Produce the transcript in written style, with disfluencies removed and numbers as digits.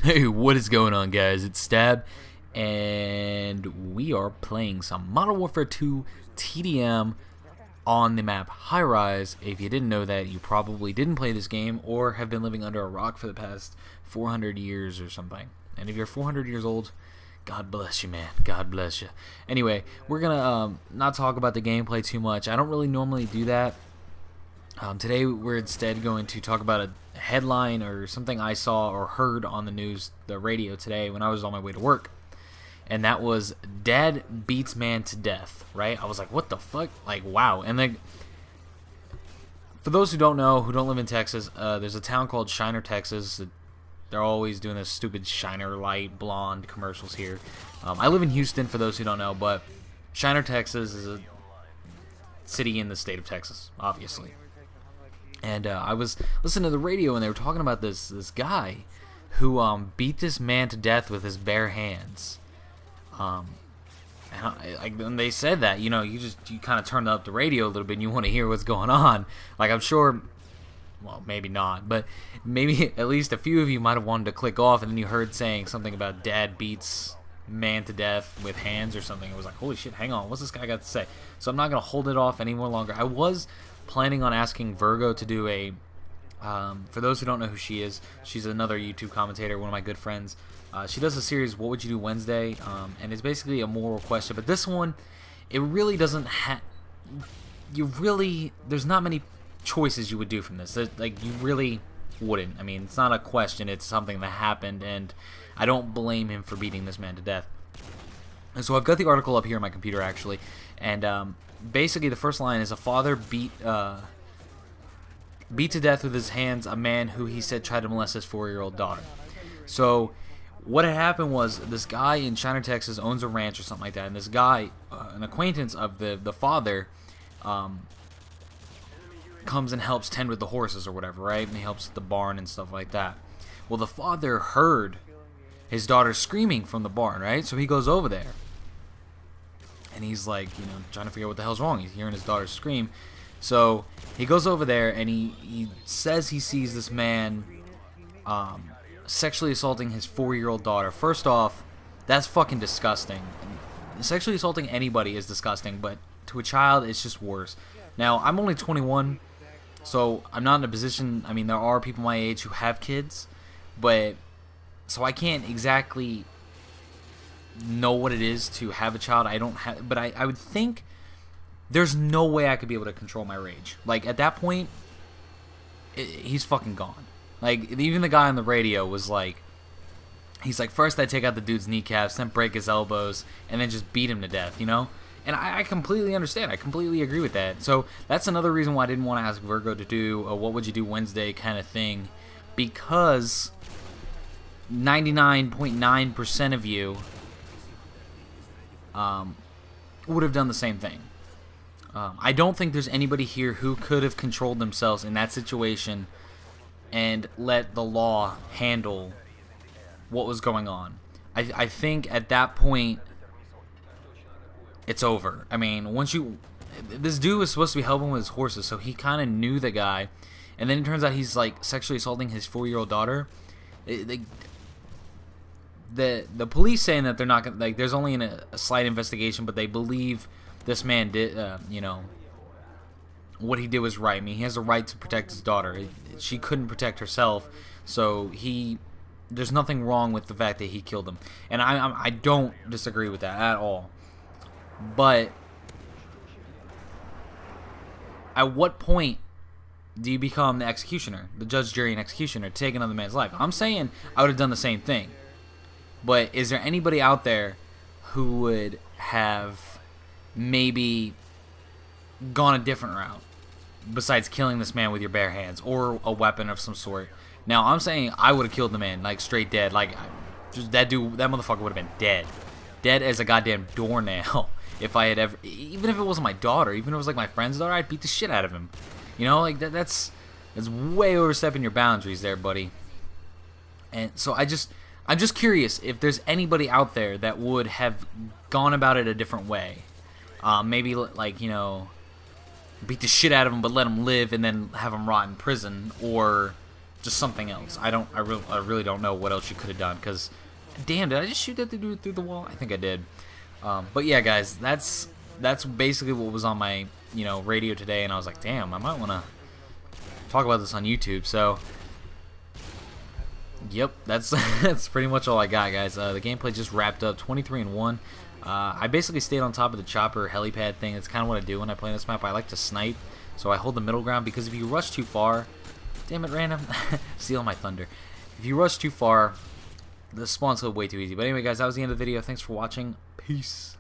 Hey, what is going on, guys? It's Stab, and we are playing some Modern Warfare 2 TDM on the map High Rise. If you didn't know that, you probably didn't play this game or have been living under a rock for the past 400 years or something. And if you're 400 years old, God bless you, man. God bless you. Anyway, we're gonna not talk about the gameplay too much. I don't really normally do that. Today we're instead going to talk about a headline or something I saw or heard on the news, the radio today when I was on my way to work. And that was dad beats man to death, right? I was like, what the fuck? Like, wow. And then, for those who don't know, who don't live in Texas, there's a town called Shiner, Texas. They're always doing this stupid Shiner Light Blonde commercials here. I live in Houston, for those who don't know, but Shiner, Texas is a city in the state of Texas, obviously. And I was listening to the radio, and they were talking about this guy who beat this man to death with his bare hands. And they said that, you kind of turn up the radio a little bit, and you want to hear what's going on. Like, I'm sure, well, maybe not, but maybe at least a few of you might have wanted to click off, and then you heard saying something about dad beats man to death with hands or something. It was like, holy shit, hang on, what's this guy got to say? So I'm not going to hold it off any more longer. I was planning on asking Virgo to do a, for those who don't know who she is, she's another YouTube commentator, one of my good friends. She does a series, What Would You Do Wednesday, and it's basically a moral question. But this one, it really doesn't have, there's not many choices you would do from this. Like, you really wouldn't. I mean, it's not a question, it's something that happened, and I don't blame him for beating this man to death. And so I've got the article up here on my computer, actually, and basically the first line is, a father beat to death with his hands a man who he said tried to molest his 4-year-old daughter. So what had happened was, this guy in Shiner, Texas owns a ranch or something like that, and this guy, an acquaintance of the father, comes and helps tend with the horses or whatever, right? And he helps at the barn and stuff like that. Well, the father heard his daughter screaming from the barn, right? So he goes over there. And he's like, trying to figure out what the hell's wrong. He's hearing his daughter scream. So he goes over there and he says he sees this man sexually assaulting his 4-year-old daughter. First off, that's fucking disgusting. Sexually assaulting anybody is disgusting, but to a child, it's just worse. Now, I'm only 21, so I'm not in a position, I mean, there are people my age who have kids, but, so I can't exactly know what it is to have a child. I don't have, but I would think there's no way I could be able to control my rage. Like, at that point, he's fucking gone. Like, even the guy on the radio was like, he's like, first I take out the dude's kneecaps, then break his elbows, and then just beat him to death, And I completely understand. I completely agree with that. So that's another reason why I didn't want to ask Virgo to do a What Would You Do Wednesday kind of thing, because 99.9% of you would have done the same thing. I don't think there's anybody here who could have controlled themselves in that situation and let the law handle what was going on. I think at that point, it's over. I mean, this dude was supposed to be helping with his horses, so he kind of knew the guy, and then it turns out he's like sexually assaulting his 4-year-old daughter. The police saying that they're not gonna, like, there's only a slight investigation, but they believe this man did, what he did was right. I mean, he has a right to protect his daughter. She couldn't protect herself, so there's nothing wrong with the fact that he killed him, and I don't disagree with that at all. But at what point do you become the executioner, the judge, jury, and executioner, to take another man's life? I'm saying I would have done the same thing. But is there anybody out there who would have maybe gone a different route besides killing this man with your bare hands or a weapon of some sort? Now, I'm saying I would have killed the man, like, straight dead. Like, just that motherfucker would have been dead. Dead as a goddamn doornail. If I had ever, even if it wasn't my daughter, even if it was like my friend's daughter, I'd beat the shit out of him. Like that's way overstepping your boundaries there, buddy. And so I'm just curious if there's anybody out there that would have gone about it a different way. Maybe like, beat the shit out of him but let him live and then have him rot in prison, or just something else. I really don't know what else you could have done, because damn, did I just shoot that dude through the wall? I think I did. But yeah, guys, that's basically what was on my radio today, and I was like, damn, I might want to talk about this on YouTube. So yep, that's that's pretty much all I got, guys. The gameplay just wrapped up, 23-1. I basically stayed on top of the chopper helipad thing. That's kind of what I do when I play this map. I like to snipe, so I hold the middle ground, because if you rush too far, damn it, random, steal my thunder. If you rush too far, the spawns go way too easy. But anyway, guys, that was the end of the video. Thanks for watching. Peace.